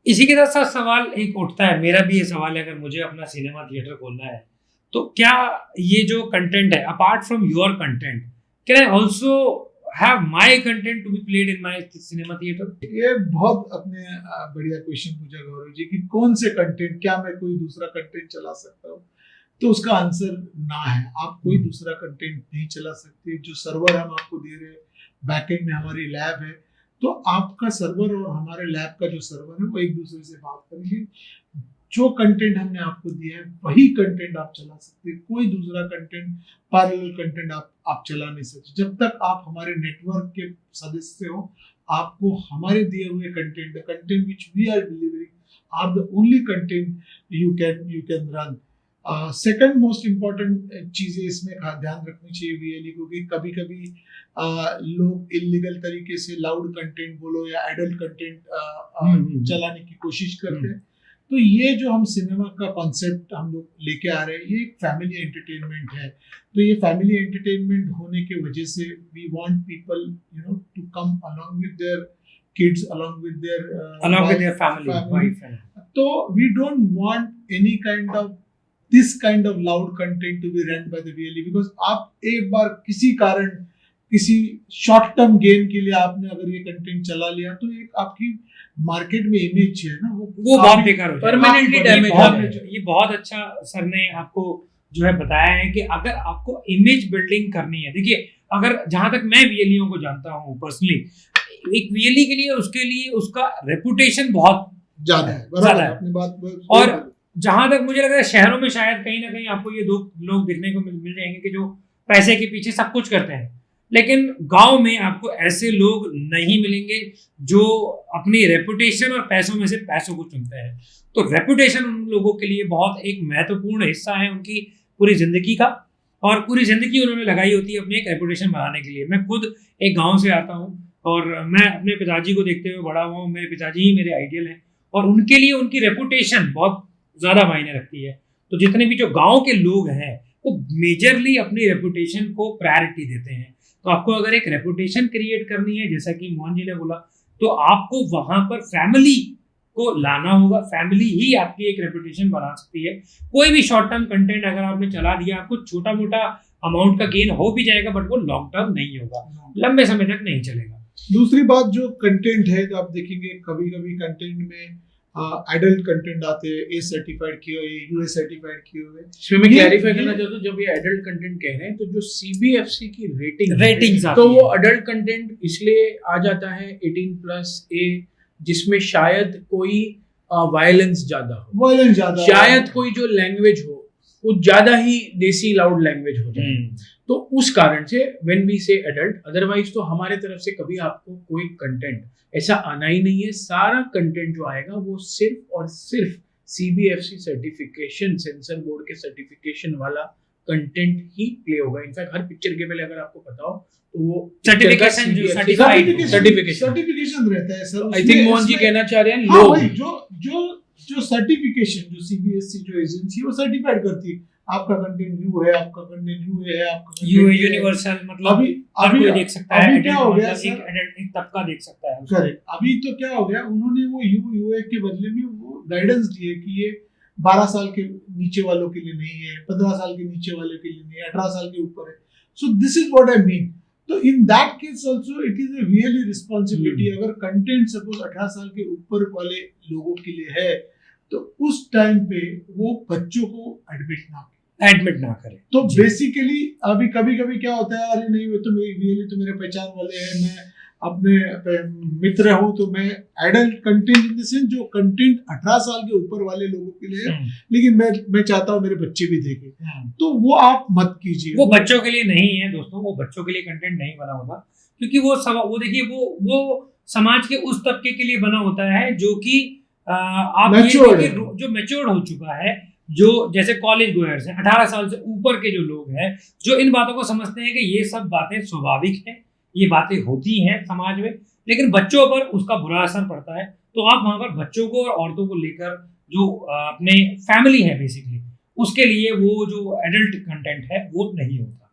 इसी के साथ साथ सवाल एक उठता है, मेरा भी ये सवाल है, अगर मुझे अपना सिनेमा थिएटर खोलना है तो क्या ये जो कंटेंट है, apart from your content, can I also have my content to be played in my cinema theatre? ये बहुत अपने बढ़िया क्वेश्चन पूछा गौरव जी कि कौन से कंटेंट, क्या मैं कोई दूसरा कंटेंट चला सकता हूँ? तो उसका आंसर ना है। आप कोई दूसरा कंटेंट नहीं चला सकते। जो सर्वर हम आपको दे रहे हैं, बैकएंड में हमारी लैब है, तो आपका सर्वर और हमारे लैब का जो सर्वर है वो एक दूसरे से बात करेंगे। जो कंटेंट हमने आपको दिया है वही कंटेंट आप चला सकते हैं। कोई दूसरा कंटेंट, पैरेलल कंटेंट आप चला नहीं सकते। जब तक आप हमारे नेटवर्क के सदस्य हो, आपको हमारे दिए हुए content, the content which we are delivering are the only content you can run. Second most important चीजें इसमें ध्यान रखनी चाहिए वीएलई को, कि कभी कभी लोग इलीगल तरीके से लाउड कंटेंट बोलो या एडल्ट कंटेंट चलाने की कोशिश करते हैं। तो ये जो हम सिनेमा का कॉन्सेप्ट हम लोग लेके आ रहे हैं, ये एक फैमिली एंटरटेनमेंट है। तो ये फैमिली एंटरटेनमेंट होने के वजह से we want people to come along with their kids, along with their family. तो we don't want any kind of this kind of loud content to be run by the VLE, because आप एक बार किसी कारण, किसी short term gain के लिए आपने अगर ये कंटेंट चला लिया, तो एक आपकी मार्केट में इमेज है ना, वो बहुत बेकार हो जाएगा, परमानेंटली डैमेज। ये बहुत अच्छा सर ने आपको जो है बताया है कि अगर आपको इमेज बिल्डिंग करनी है, देखिए अगर जहां तक मैं वीएलईओ को जानता हूं पर्सनली, एक वीएलई के लिए उसका रेपुटेशन बहुत ज्यादा है। अपनी बात और जहां तक मुझे लग रहा है शहरों में शायद कहीं ना कहीं आपको ये दो लोग देखने को मिल जाएंगे कि जो पैसे के पीछे सब कुछ करते हैं, लेकिन गांव में आपको ऐसे लोग नहीं मिलेंगे जो अपनी रेपुटेशन और पैसों में से पैसों को चुनते हैं। तो रेपुटेशन उन लोगों के लिए बहुत एक महत्वपूर्ण हिस्सा है उनकी पूरी जिंदगी का, और पूरी जिंदगी उन्होंने लगाई होती है अपनी एक रेपुटेशन बनाने के लिए। मैं खुद एक गाँव से आता हूँ और मैं अपने पिताजी को देखते हुए बड़ा हुआ हूँ। मेरे पिताजी ही मेरे आइडियल हैं और उनके लिए उनकी रेपुटेशन बहुत ज्यादा मायने रखती है। तो जितने भी जो गांव के लोग हैं वो मेजरली अपनी रेपुटेशन को प्रायोरिटी देते हैं। तो आपको अगर एक रेपुटेशन क्रिएट करनी है, जैसा कि मोहन जी ने बोला, तो आपको वहां पर फैमिली को लाना होगा। फैमिली ही आपकी एक रेपुटेशन बना सकती है। कोई भी शॉर्ट टर्म कंटेंट अगर आपने चला दिया, आपको छोटा मोटा अमाउंट का गेन हो भी जाएगा, बट वो लॉन्ग टर्म नहीं होगा, लंबे समय तक नहीं चलेगा। दूसरी बात, जो कंटेंट है, आप देखेंगे कभी कभी कंटेंट में एडल्ट कंटेंट आते हैं, ए सर्टिफाइड किए हुए, यूएस सर्टिफाइड किए हुए। इसमें मैं क्लैरिफाई करना चाहता हूँ, जब ये एडल्ट कंटेंट कह रहे हैं तो जो सीबीएफसी की रेटिंग्स तो वो एडल्ट कंटेंट इसलिए आ जाता है 18+ ए, जिसमें शायद कोई वायलेंस ज्यादा हो, शायद कोई जो लैंग्वेज हो वो ज्यादा ही देसी लाउड लैंग्वेज हो जाए। तो उस कारण से व्हेन वी से एडल्ट, अदरवाइज तो हमारे तरफ से कभी आपको कोई कंटेंट ऐसा आना ही नहीं है। सारा कंटेंट जो आएगा वो सिर्फ और सिर्फ सीबीएफसी सर्टिफिकेशन, सेंसर बोर्ड के सर्टिफिकेशन वाला कंटेंट ही प्ले होगा। इनफैक्ट हर पिक्चर के पहले अगर आपको पता हो तो वो सर्टिफिकेशन रहता है sir. I think Mohan ji कहना चाह रहे हैं लोग जो सर्टिफिकेशन, जो सीबीएसई जो एजेंसी वो सर्टिफाइड करती है, आपका कंटेंट यू है, आपका कंटेंट यू है, आपका यू है यूनिवर्सल, मतलब अभी कोई देख सकता है, क्या हो गया, एक तबका देख सकता है। करेक्ट। अभी तो क्या हो गया, उन्होंने वो यूए के बदले में वो गाइडेंस दी है कि ये 12 साल के नीचे वालों के लिए नहीं है, 15 साल के नीचे वाले के लिए नहीं है, 18 साल के ऊपर है। So this is what I mean. तो in that case also it is a really responsibility. अगर कंटेंट सपोज 18 साल के ऊपर वाले लोगों के लिए है, तो उस टाइम पे वो बच्चों को एडमिट ना करें। तो बेसिकली अभी कभी क्या होता है, अरे नहीं वो तो तो मेरे पहचान वाले हैं, मैं अपने मित्र हूँ, तो मैं adult content in the sense जो कंटेंट 18 साल के ऊपर वाले लोगों के लिए है, लेकिन मैं चाहता हूँ मेरे बच्चे भी देखें, तो वो आप मत कीजिए। वो बच्चों के लिए नहीं है दोस्तों, वो बच्चों के लिए कंटेंट नहीं बना होगा, क्योंकि वो देखिए वो समाज के उस तबके के लिए बना होता है जो कि आप जो मैच्योर्ड हो चुका है, जो जैसे कॉलेज गोयर्स हैं, 18 साल से ऊपर के जो लोग हैं, जो इन बातों को समझते हैं कि ये सब बातें स्वाभाविक हैं, ये बातें होती हैं समाज में, लेकिन बच्चों पर उसका बुरा असर पड़ता है। तो आप वहां पर बच्चों को और औरतों को लेकर जो अपने फैमिली है बेसिकली, उसके लिए वो जो एडल्ट कंटेंट है वो नहीं होता।